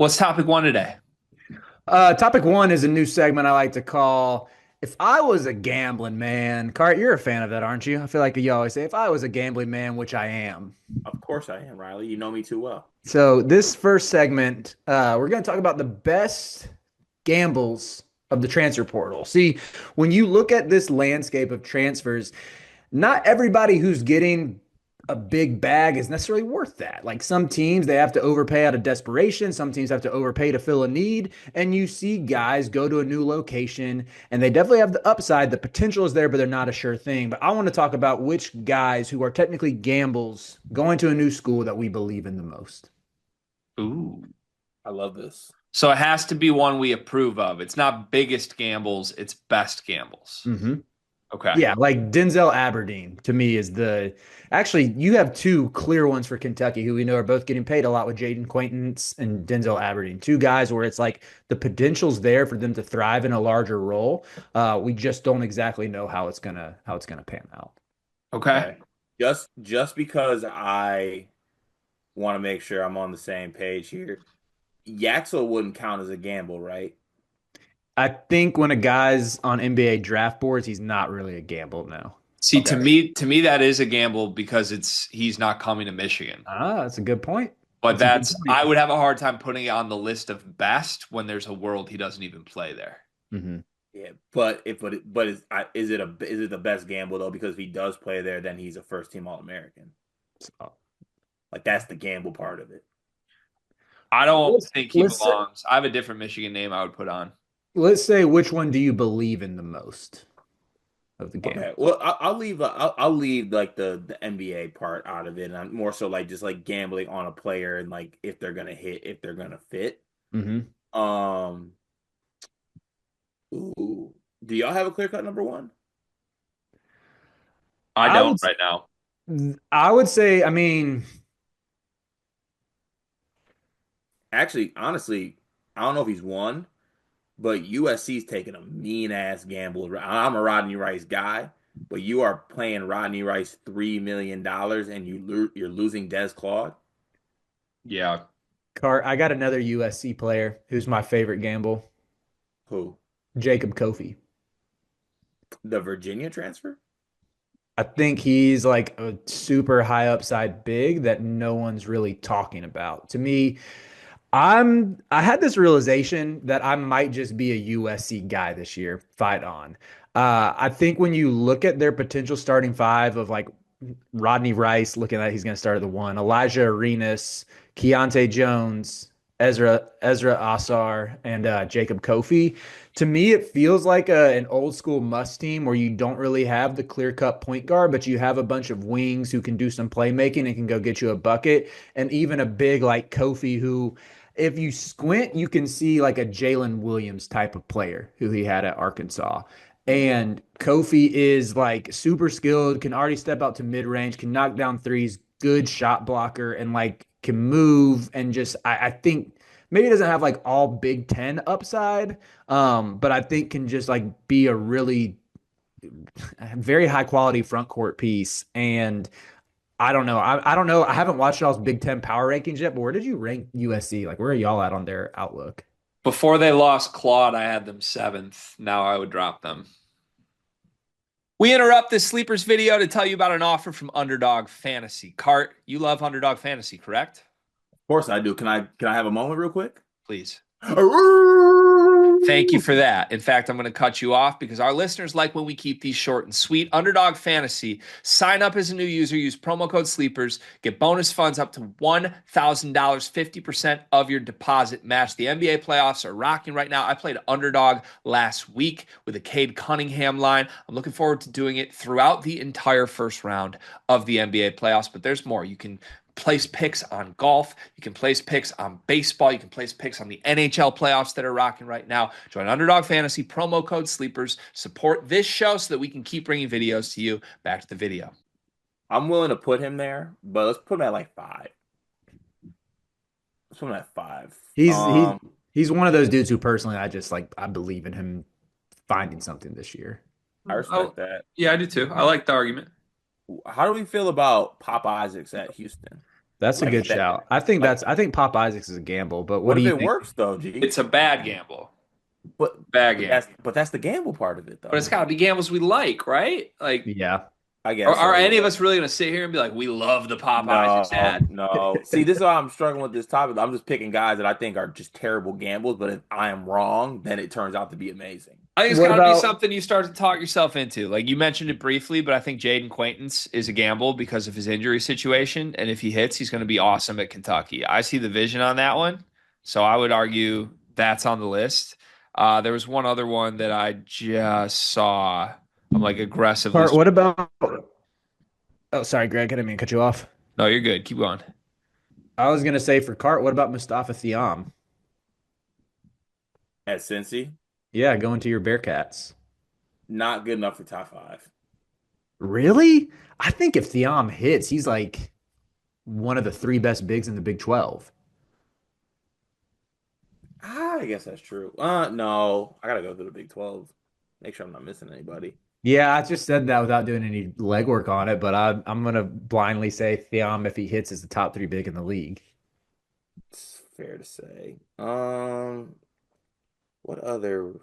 What's topic one today? Topic one is a new segment I like to call If I Was a Gambling Man. Cart, you're a fan of that, aren't you? I feel like you always say, if I was a gambling man, which I am. Of course I am, Riley. You know me too well. So, this first segment, we're going to talk about the best gambles of the transfer portal. See, when you look at this landscape of transfers, not everybody who's getting a big bag is necessarily worth that. Like some teams, they have to overpay out of desperation. Some teams have to overpay to fill a need. And you see guys go to a new location and they definitely have the upside. The potential is there, but they're not a sure thing. But I want to talk about which guys who are technically gambles going to a new school that we believe in the most. Ooh. I love this. So it has to be one we approve of. It's not biggest gambles, it's best gambles. Mm-hmm. Okay. Yeah, like Denzel Aberdeen to me is the actually you have two clear ones for Kentucky who we know are both getting paid a lot with Jaden Quaintance and Denzel Aberdeen. Two guys where it's like the potential's there for them to thrive in a larger role. We just don't exactly know how it's gonna pan out. Okay. Okay. Just because I want to make sure I'm on the same page here. Yaxel wouldn't count as a gamble, right? I think when a guy's on NBA draft boards, he's not really a gamble now. See, to Okay. me, to me, that is a gamble because he's not coming to Michigan. That's a good point. But That's a good I point. would have a hard time putting it on the list of best when there's a world he doesn't even play there. Hmm. Yeah, is it the best gamble though? Because if he does play there, then he's a first team All American. So, Like that's the gamble part of it. I don't let's think he let's say, belongs. I have a different Michigan name I would put on. let's say which one do you believe in the most of the Okay, gambles? well, I'll leave like the NBA part out of it, and I'm more so like just like gambling on a player and like if they're gonna hit, if they're gonna fit. Hmm. Um, ooh, do y'all have a clear cut number one? I I don't would right now. I would say, I mean, Actually, honestly, I don't know if he's won, but USC's taking a mean ass gamble. I'm a Rodney Rice guy, but you are playing Rodney Rice $3 million and you're losing Des Claude. Yeah. Cart, I got another USC player who's my favorite gamble, Who? Jacob Kofi. The Virginia transfer? I think he's like a super high upside big that no one's really talking about. To me, I had this realization that I might just be a USC guy this year, fight on. I think when you look at their potential starting five of like Rodney Rice, looking at he's going to start at the one, Elijah Arenas, Keontae Jones, Ezra Asar, and Jacob Kofi. To me, it feels like an old school must team where you don't really have the clear cut point guard, but you have a bunch of wings who can do some playmaking and can go get you a bucket, and even a big like Kofi who if you squint, you can see like a Jalen Williams type of player who he had at Arkansas. And Kofi is like super skilled, can already step out to mid range, can knock down threes, good shot blocker, and like can move. And just, I think maybe doesn't have like all Big Ten upside, but I think can just like be a really very high quality front court piece. And I don't know. I don't know. I haven't watched y'all's Big Ten power rankings yet, but where did you rank USC? Like, where are y'all at on their outlook? Before they lost Claude, I had them seventh. Now I would drop them. We interrupt this sleepers video to tell you about an offer from Underdog Fantasy. Cart, you love Underdog Fantasy, correct? Of course I do. Can I have a moment real quick? Please. Thank you for that. In fact, I'm going to cut you off because our listeners like when we keep these short and sweet. Underdog Fantasy. Sign up as a new user, use promo code SLEEPERS, get bonus funds up to $1,000, 50% of your deposit match. The NBA playoffs are rocking right now. I played Underdog last week with a Cade Cunningham line. I'm looking forward to doing it throughout the entire first round of the NBA playoffs, but there's more. You can place picks on golf. You can place picks on baseball. You can place picks on the NHL playoffs that are rocking right now. Join Underdog Fantasy, promo code SLEEPERS. Support this show so that we can keep bringing videos to you. Back to the video. I'm willing to put him there, but let's put him at like five. Let's put him at five. He's he he's one of those dudes who personally I just like I believe in him finding something this year. I Oh, respect that. yeah, I do too. I like the argument. How do we feel about Pop Isaacs at Houston? That's a Like good that. shout. I think Like, I think Pop Isaacs is a gamble, but what what do if you it think? works though, G? It's a bad gamble. But Bad but gamble. that's the gamble part of it But it's though. got to be gambles we like, right? Like, Yeah. I are, guess are so. any of Yeah. us really going to sit here and be like, we love the Pop Isaacs No, ad? no. See, this is why I'm struggling with this topic. I'm just picking guys that I think are just terrible gambles, but if I am wrong, then it turns out to be amazing. I think it's What got to be about something you start to talk yourself into. Like you mentioned it briefly, but I think Jaden Quaintance is a gamble because of his injury situation. And if he hits, he's going to be awesome at Kentucky. I see the vision on that one. So I would argue that's on the list. There was one other one that I just saw. I'm like aggressively. Cart, what about Oh, sorry, Greg, I didn't mean to cut you off. No, you're good. Keep going. I was gonna say for Cart, what about Mustafa Thiam? At Cincy, Yeah, going to your Bearcats. not good enough for top five. Really? I think if Thiam hits, he's like one of the three best bigs in the Big 12. I guess that's true. No, I gotta go to the Big 12. Make sure I'm not missing anybody. Yeah, I just said that without doing any legwork on it, but I'm gonna blindly say Thiam, if he hits, is the top three big in the league. It's fair to say. What other?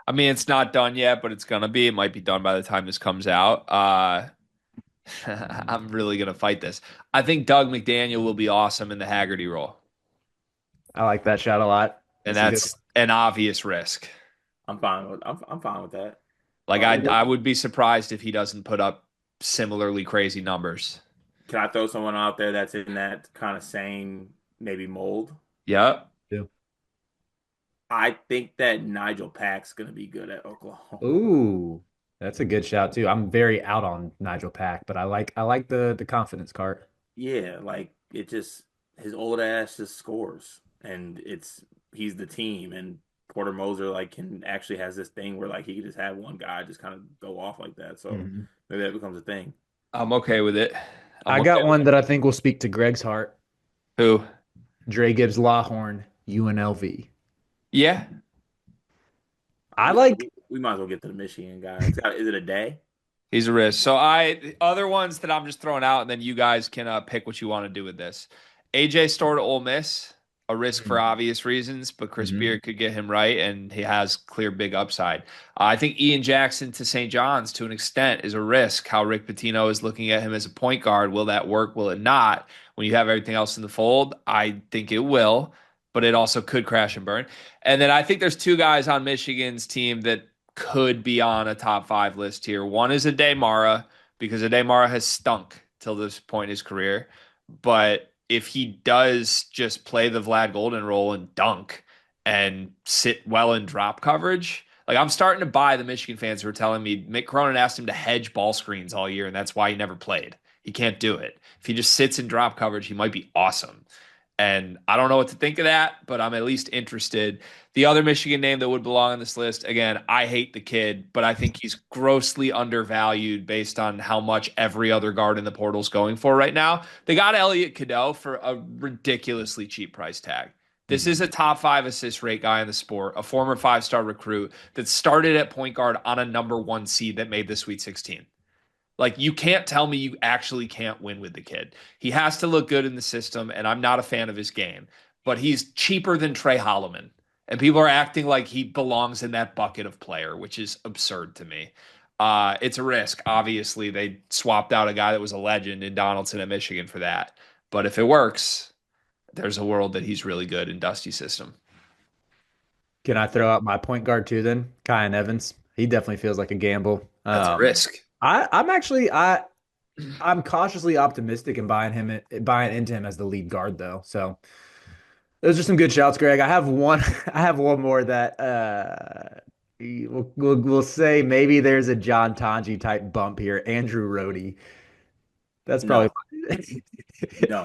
I mean, it's not done yet, but it's going to be. It might be done by the time this comes out. I'm really going to fight this. I think Doug McDaniel will be awesome in the Haggerty role. I like that shot a lot. And That's a good that's an obvious risk. I'm fine with that. Like I What would be surprised if he doesn't put up similarly crazy numbers. can I throw someone out there that's in that kind of same maybe mold? Yep. one. I think that Nigel Pack's gonna be good at Oklahoma. Ooh, that's a good shout too. I'm very out on Nigel Pack, but I like the confidence card. Yeah, like it just his old ass just scores, and he's the team, and Porter Moser like can actually has this thing where like he can just have one guy just kind of go off like that. So Mhm. maybe that becomes a thing. I'm okay with it. I'm I okay got with one it. that I think will speak to Greg's heart. Who? Dre Gibbs Lawhorn, UNLV. Yeah. I We, like. we might as well get to the Michigan guy. Is it a day? He's a risk. So the other ones that I'm just throwing out, and then you guys can pick what you want to do with this. AJ Store to Ole Miss, a risk for obvious reasons, but Chris Mhm. Beard could get him right, and he has clear big upside. I think Ian Jackson to St. John's to an extent is a risk. How Rick Pitino is looking at him as a point guard. Will that work? Will it not? When you have everything else in the fold, I think it will, but it also could crash and burn. And then I think there's two guys on Michigan's team that could be on a top five list here. One is Ade Mara because Ade Mara has stunk till this point in his career. But if he does just play the Vlad Golden role and dunk and sit well in drop coverage, like I'm starting to buy the Michigan fans who are telling me Mick Cronin asked him to hedge ball screens all year, and that's why he never played. He can't do it. If he just sits in drop coverage, he might be awesome. And I don't know what to think of that, but I'm at least interested. The other Michigan name that would belong on this list, again, I hate the kid, but I think he's grossly undervalued based on how much every other guard in the portal is going for right now. They got Elliot Cadeau for a ridiculously cheap price tag. This is Mhm. a top five assist rate guy in the sport, a former five-star recruit that started at point guard on a number one seed that made the Sweet 16. Like you can't tell me you actually can't win with the kid. He has to look good in the system, and I'm not a fan of his game. But he's cheaper than Trey Holloman, and people are acting like he belongs in that bucket of player, which is absurd to me. It's a risk. Obviously, they swapped out a guy that was a legend in Donaldson at Michigan for that. But if it works, there's a world that he's really good in Dusty's system. Can I throw out my point guard too then? Kyan Evans. He definitely feels like a gamble. That's a risk. I'm actually I'm cautiously optimistic in buying into him as the lead guard though. So those are some good shouts, Greg. I have one I have one more that we'll say maybe there's a John Tanji type bump here. Andrew Rohde. That's probably No, no.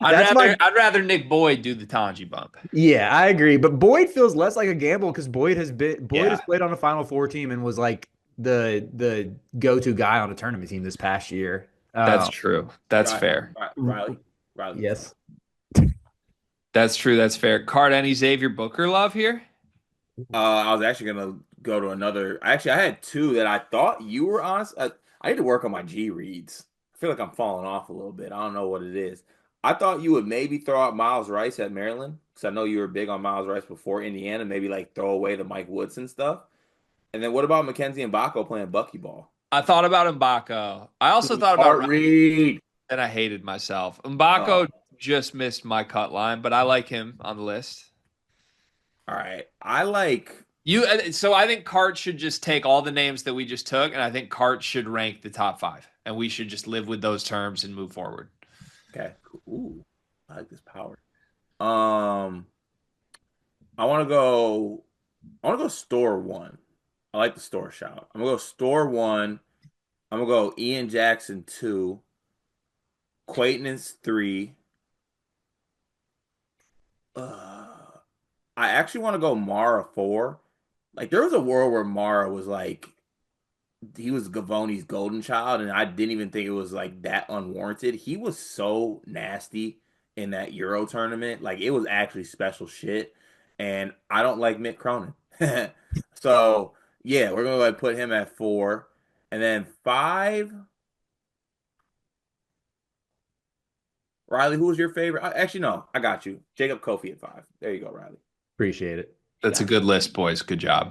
I'd that's rather my I'd rather Nick Boyd do the Tanji bump. yeah, I agree. But Boyd feels less like a gamble because Boyd has Yeah, played on a Final Four team and was like the go-to guy on a tournament team this past year. that's true. That's fair. Riley, Riley. Yes. That's true. That's fair. Card any Xavier Booker love here? I was actually gonna go to another. Actually, I had two that I thought you were honest. I need to work on my G reads. I feel like I'm falling off a little bit. I don't know what it is. I thought you would maybe throw out Miles Rice at Maryland because I know you were big on Miles Rice before Indiana. Maybe like throw away the Mike Woodson stuff. And then what about Mackenzie and Mbako playing buckyball? I thought about Mbako. I also thought about Art Reed. and I hated myself. Oh, Mbako just missed my cut line, but I like him on the list. all right. I like. So I think Cart should just take all the names that we just took, and I think Cart should rank the top five, and we should just live with those terms and move forward. Okay. Ooh, I like this power. Um, I want to go. I want to go store one. I like the store shout. I'm gonna go store one. I'm gonna go Ian Jackson two. Quaintance three. I actually want to go Mara four. Like there was a world where Mara was like he was Gavoni's golden child, and I didn't even think it was like that unwarranted. He was so nasty in that Euro tournament. Like it was actually special shit. And I don't like Mick Cronin. So yeah, we're gonna like put him at four. And then five, Riley, who was your favorite? Actually, no, I got you. Jacob Kofi at five. There you go, Riley. Appreciate it. That's a good list, boys. Good job.